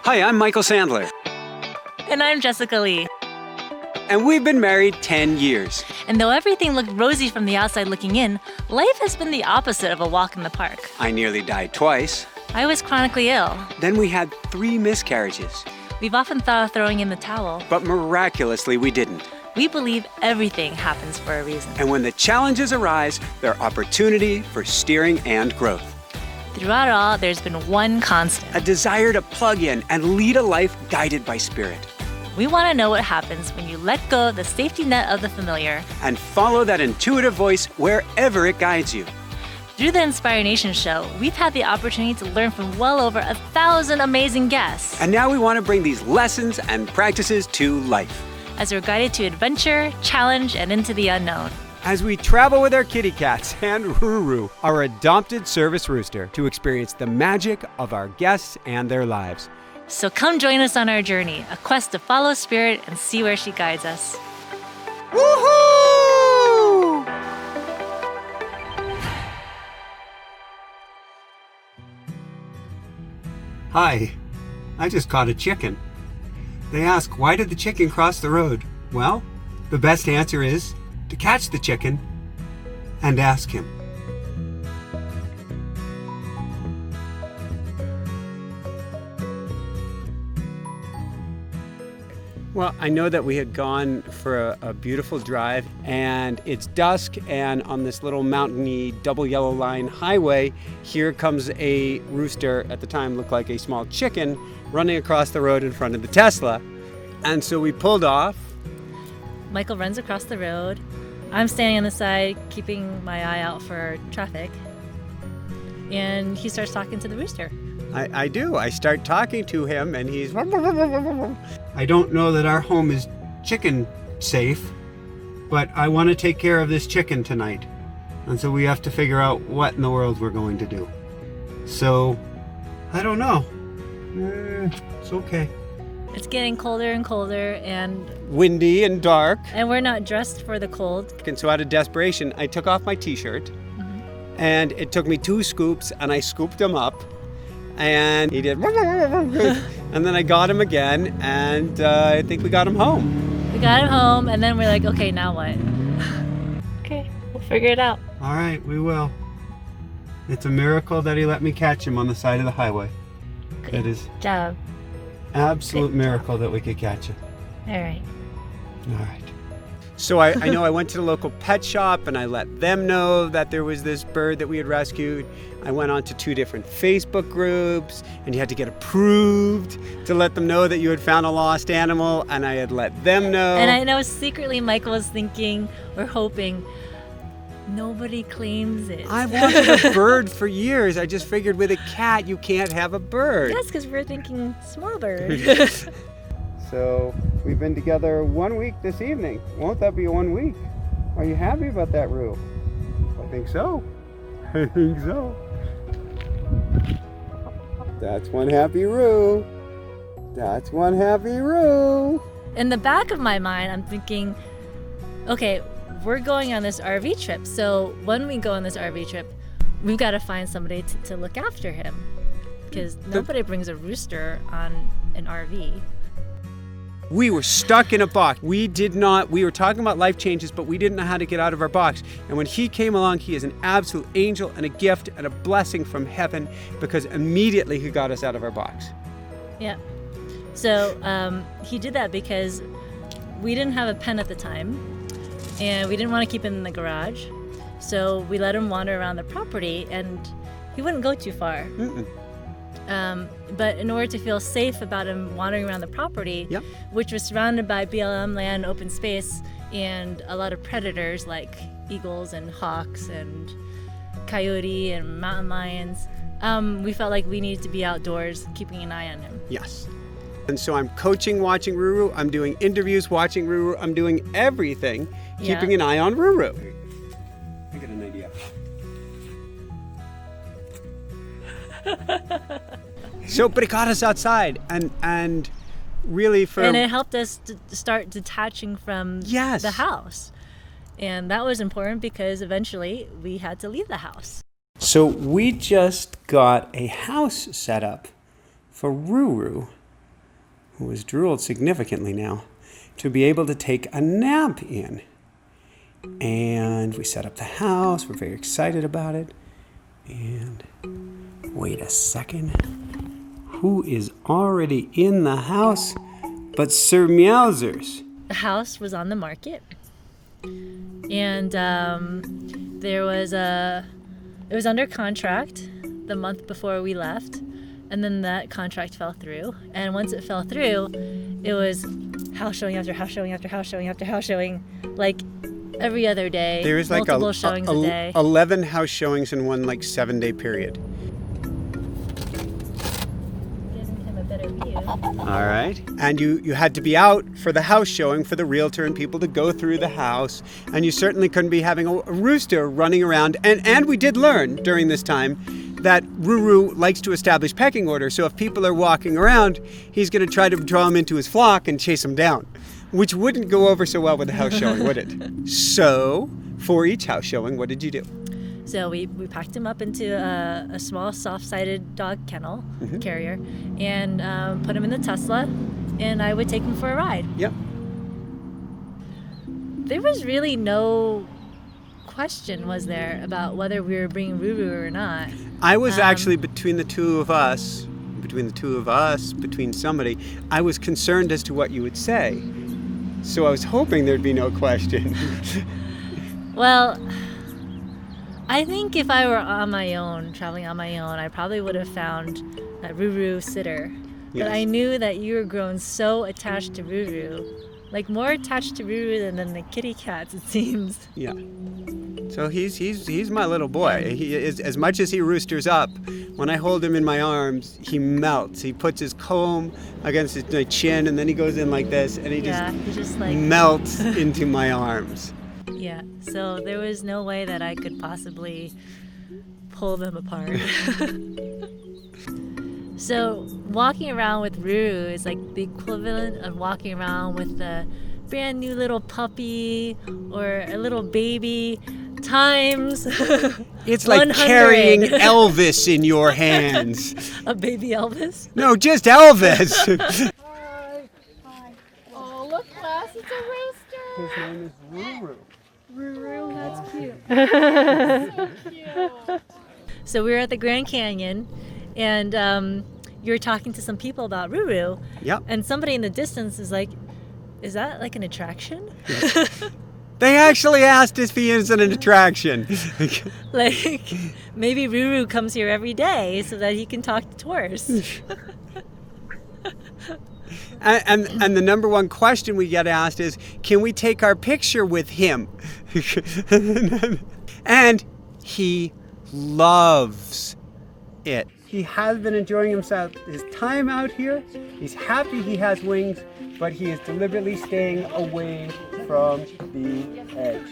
Hi, I'm Michael Sandler. And I'm Jessica Lee. And we've been married 10 years. And though everything looked rosy from the outside looking in, life has been the opposite of a walk in the park. I nearly died twice. I was chronically ill. Then we had 3 miscarriages. We've often thought of throwing in the towel. But miraculously, we didn't. We believe everything happens for a reason. And when the challenges arise, they're opportunity for steering and growth. Throughout it all, there's been one constant. A desire to plug in and lead a life guided by spirit. We want to know what happens when you let go of the safety net of the familiar. And follow that intuitive voice wherever it guides you. Through the Inspire Nation show, we've had the opportunity to learn from well over 1,000 amazing guests. And now we want to bring these lessons and practices to life. As we're guided to adventure, challenge, and into the unknown. As we travel with our kitty cats and Roo Roo, our adopted service rooster, to experience the magic of our guests and their lives. So come join us on our journey, a quest to follow spirit and see where she guides us. Woohoo! Hi, I just caught a chicken. They ask, why did the chicken cross the road? Well, the best answer is to catch the chicken and ask him. Well, I know that we had gone for a beautiful drive, and it's dusk, and on this little mountainy double yellow line highway, here comes a rooster, at the time looked like a small chicken, running across the road in front of the Tesla. And so we pulled off. Michael runs across the road. I'm standing on the side, keeping my eye out for traffic. And he starts talking to the rooster. I do. I start talking to him, and he's... I don't know that our home is chicken safe, but I want to take care of this chicken tonight. And so we have to figure out what in the world we're going to do. So, I don't know. It's okay. It's getting colder and colder and... windy and dark. And we're not dressed for the cold. And so out of desperation, I took off my t-shirt. And it took me 2 scoops, and I scooped him up. And he did... and then I got him again, and I think we got him home. We got him home, and then we're like, okay, now what? Okay, we'll figure it out. All right, we will. It's a miracle that he let me catch him on the side of the highway. It is Job. Absolute miracle that we could catch him. All right. All right. So I know I went to the local pet shop and I let them know that there was this bird that we had rescued. I went on to 2 different Facebook groups, and you had to get approved to let them know that you had found a lost animal, and I had let them know. And I know secretly Michael was thinking or hoping, nobody claims it. I wanted a bird for years. I just figured with a cat you can't have a bird. Yes, because we're thinking small bird. So we've been together 1 week this evening. Won't that be 1 week? Are you happy about that, Roo? I think so. I think so. That's one happy Roo. That's one happy Roo. In the back of my mind, I'm thinking, okay, we're going on this RV trip. So when we go on this RV trip, we've got to find somebody to look after him. Because nobody brings a rooster on an RV. We were stuck in a box. We were talking about life changes, but we didn't know how to get out of our box. And when he came along, he is an absolute angel and a gift and a blessing from heaven, because immediately he got us out of our box. Yeah. So he did that because we didn't have a pen at the time, and we didn't want to keep him in the garage. So we let him wander around the property, and he wouldn't go too far. But in order to feel safe about him wandering around the property, which was surrounded by BLM land, open space, and a lot of predators like eagles and hawks and coyote and mountain lions, we felt like we needed to be outdoors, keeping an eye on him. Yes. And so I'm coaching, watching Roo Roo. I'm doing interviews, watching Roo Roo. I'm doing everything, keeping an eye on Roo Roo. I got an idea. So, but it got us outside, and really and it helped us to start detaching from the house. And that was important because eventually we had to leave the house. So we just got a house set up for Roo Roo who has drooled significantly now, to be able to take a nap in. And we set up the house. We're very excited about it. And wait a second. Who is already in the house but Sir Meowsers? The house was on the market. And it was under contract the month before we left. And then that contract fell through. And once it fell through, it was house showing after house showing after house showing after house showing, like every other day. There was like multiple showings a day. 11 house showings in one 7-day period. Giving him a better view. All right. And you had to be out for the house showing for the realtor and people to go through the house. And you certainly couldn't be having a rooster running around. And we did learn during this time that Roo Roo likes to establish pecking order. So if people are walking around, he's going to try to draw them into his flock and chase them down, which wouldn't go over so well with the house showing, would it? So for each house showing, what did you do? So we packed him up into a small soft-sided dog kennel carrier and put him in the Tesla, and I would take him for a ride. Yep. There was really no question, was there, about whether we were bringing Roo Roo or not. I was actually between somebody, I was concerned as to what you would say. So I was hoping there'd be no question. Well, I think if I were on my own, traveling on my own, I probably would have found a Roo Roo sitter. Yes. But I knew that you were grown so attached to Roo Roo, like more attached to Roo Roo than the kitty cats, it seems. Yeah. So he's my little boy. He is, as much as he roosters up, when I hold him in my arms, he melts. He puts his comb against his chin, and then he goes in like this, and he just like melts into my arms. Yeah. So there was no way that I could possibly pull them apart. So walking around with Roo Roo is like the equivalent of walking around with a brand new little puppy or a little baby times it's like 100. carrying Elvis in your hands. A baby Elvis? No, just Elvis. Hi. Oh, look, class, it's a rooster. His name is Roo Roo. Roo Roo, that's cute. So cute. So we were at the Grand Canyon, and you were talking to some people about Roo Roo. Yep. And somebody in the distance is like, is that like an attraction? They actually asked if he is an attraction. Like, maybe Roo Roo comes here every day so that he can talk to tourists. And the number one question we get asked is, can we take our picture with him? And he loves it. He has been enjoying himself, his time out here. He's happy he has wings, but he is deliberately staying away from the edge.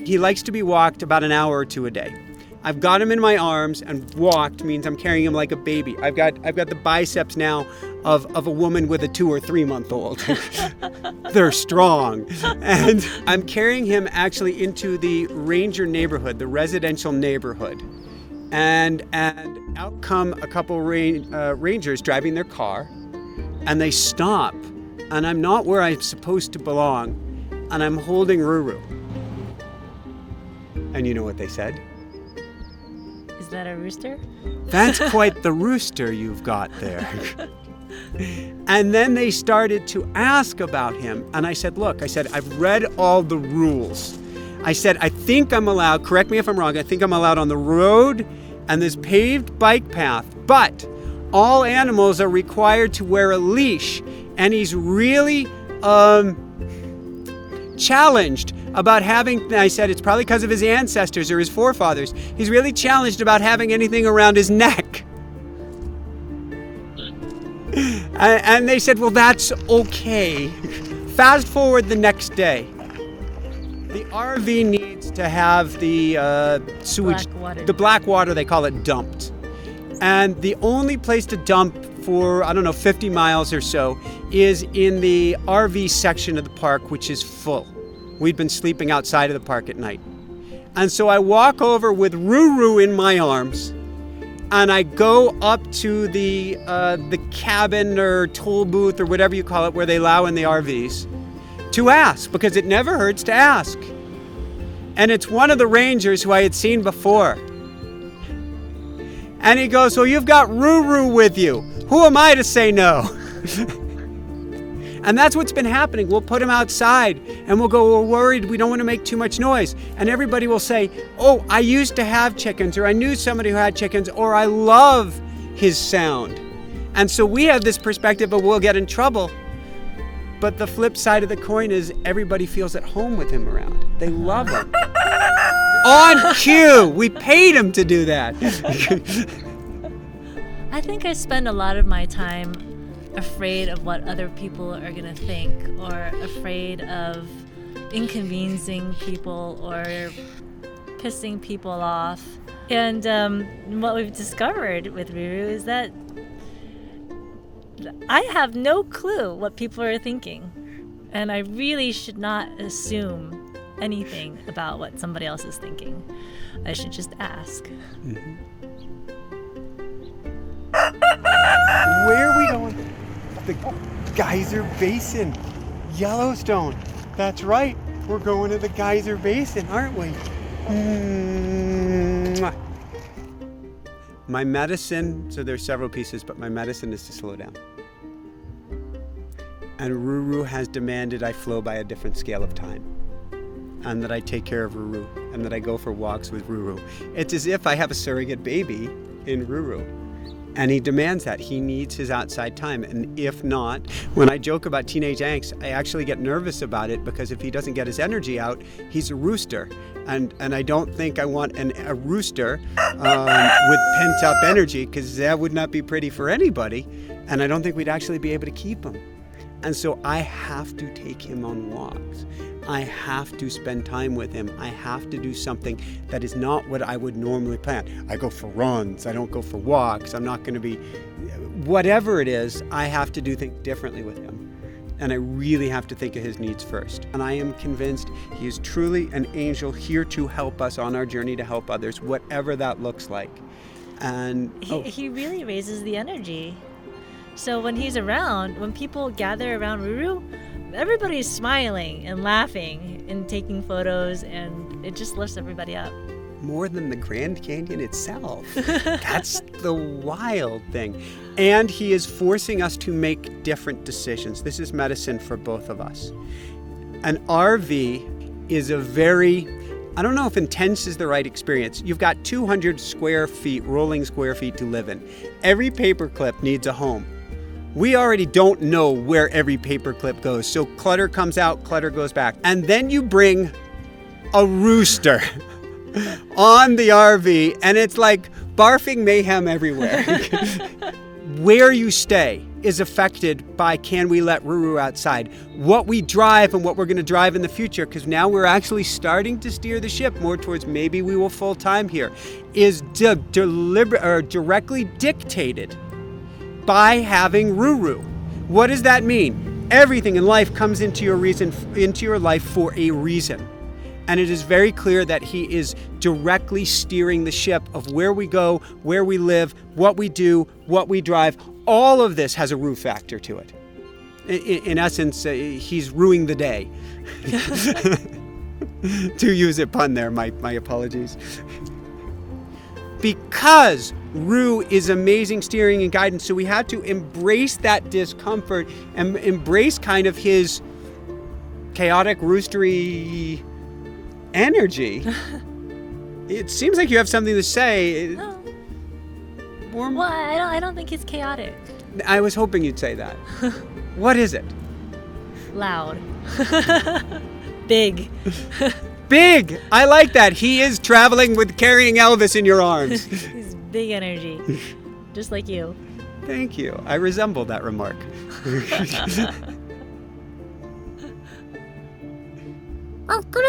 He likes to be walked about an hour or two a day. I've got him in my arms, and walked means I'm carrying him like a baby. I've got the biceps now of a woman with a 2 or 3 month old. They're strong. And I'm carrying him actually into the ranger neighborhood, the residential neighborhood. And out come a couple rangers driving their car, and they stop, and I'm not where I'm supposed to belong, and I'm holding Roo Roo. And you know what they said? Is that a rooster? That's quite the rooster you've got there. And then they started to ask about him, and I said, look, I've read all the rules. I said, I think I'm allowed, correct me if I'm wrong, I think I'm allowed on the road and this paved bike path, but all animals are required to wear a leash, and he's really challenged about having, I said, it's probably because of his ancestors or his forefathers, he's really challenged about having anything around his neck. And they said, well, that's okay. Fast forward the next day. The RV needs to have the sewage, the black water, they call it, dumped. And the only place to dump for, 50 miles or so is in the RV section of the park, which is full. We'd been sleeping outside of the park at night. And so I walk over with Roo Roo in my arms, and I go up to the cabin or toll booth or whatever you call it where they allow in the RVs to ask, because it never hurts to ask. And it's one of the rangers who I had seen before. And he goes, "Well, you've got Roo Roo with you. Who am I to say no?" And that's what's been happening. We'll put him outside and we'll go, "We're worried, we don't want to make too much noise." And everybody will say, "Oh, I used to have chickens," or "I knew somebody who had chickens," or "I love his sound." And so we have this perspective of we'll get in trouble. But the flip side of the coin is everybody feels at home with him around. They love him. On cue. We paid him to do that. I think I spend a lot of my time afraid of what other people are going to think, or afraid of inconveniencing people or pissing people off. And what we've discovered with Roo Roo is that I have no clue what people are thinking. And I really should not assume anything about what somebody else is thinking. I should just ask. Mm-hmm. Where are we going? The Geyser Basin, Yellowstone. That's right. We're going to the Geyser Basin, aren't we? Mwah. My medicine, so there's several pieces, but my medicine is to slow down. And Roo Roo has demanded I flow by a different scale of time. And that I take care of Roo Roo. And that I go for walks with Roo Roo. It's as if I have a surrogate baby in Roo Roo. And he demands that. He needs his outside time. And if not, when I joke about teenage angst, I actually get nervous about it, because if he doesn't get his energy out, he's a rooster. And I don't think I want a rooster with pent-up energy, because that would not be pretty for anybody. And I don't think we'd actually be able to keep him. And so I have to take him on walks. I have to spend time with him. I have to do something that is not what I would normally plan. I go for runs. I don't go for walks. I'm not going to be... Whatever it is, I have to do things differently with him. And I really have to think of his needs first. And I am convinced he is truly an angel here to help us on our journey to help others, whatever that looks like. And he really raises the energy. So when he's around, when people gather around Roo Roo, everybody's smiling and laughing and taking photos, and it just lifts everybody up. More than the Grand Canyon itself. That's the wild thing. And he is forcing us to make different decisions. This is medicine for both of us. An RV is a very, I don't know if intense is the right experience. You've got 200 square feet, rolling square feet to live in. Every paperclip needs a home. We already don't know where every paperclip goes. So clutter comes out, clutter goes back. And then you bring a rooster on the RV, and it's like barfing mayhem everywhere. Where you stay is affected by, can we let Roo Roo outside? What we drive and what we're going to drive in the future, because now we're actually starting to steer the ship more towards maybe we will full time here, is directly dictated by having Roo Roo. What does that mean? Everything in life comes into your life for a reason. And it is very clear that he is directly steering the ship of where we go, where we live, what we do, what we drive. All of this has a Roo factor to it. In essence, he's ruining the day. To use a pun there, my apologies. Because Roo is amazing steering and guidance, so we have to embrace that discomfort and embrace kind of his chaotic, roostery energy. It seems like you have something to say. No. Well, I don't think he's chaotic. I was hoping you'd say that. What is it? Loud. Big. Big! I like that. He is traveling with carrying Elvis in your arms. He's big energy. Just like you. Thank you. I resemble that remark. Uncle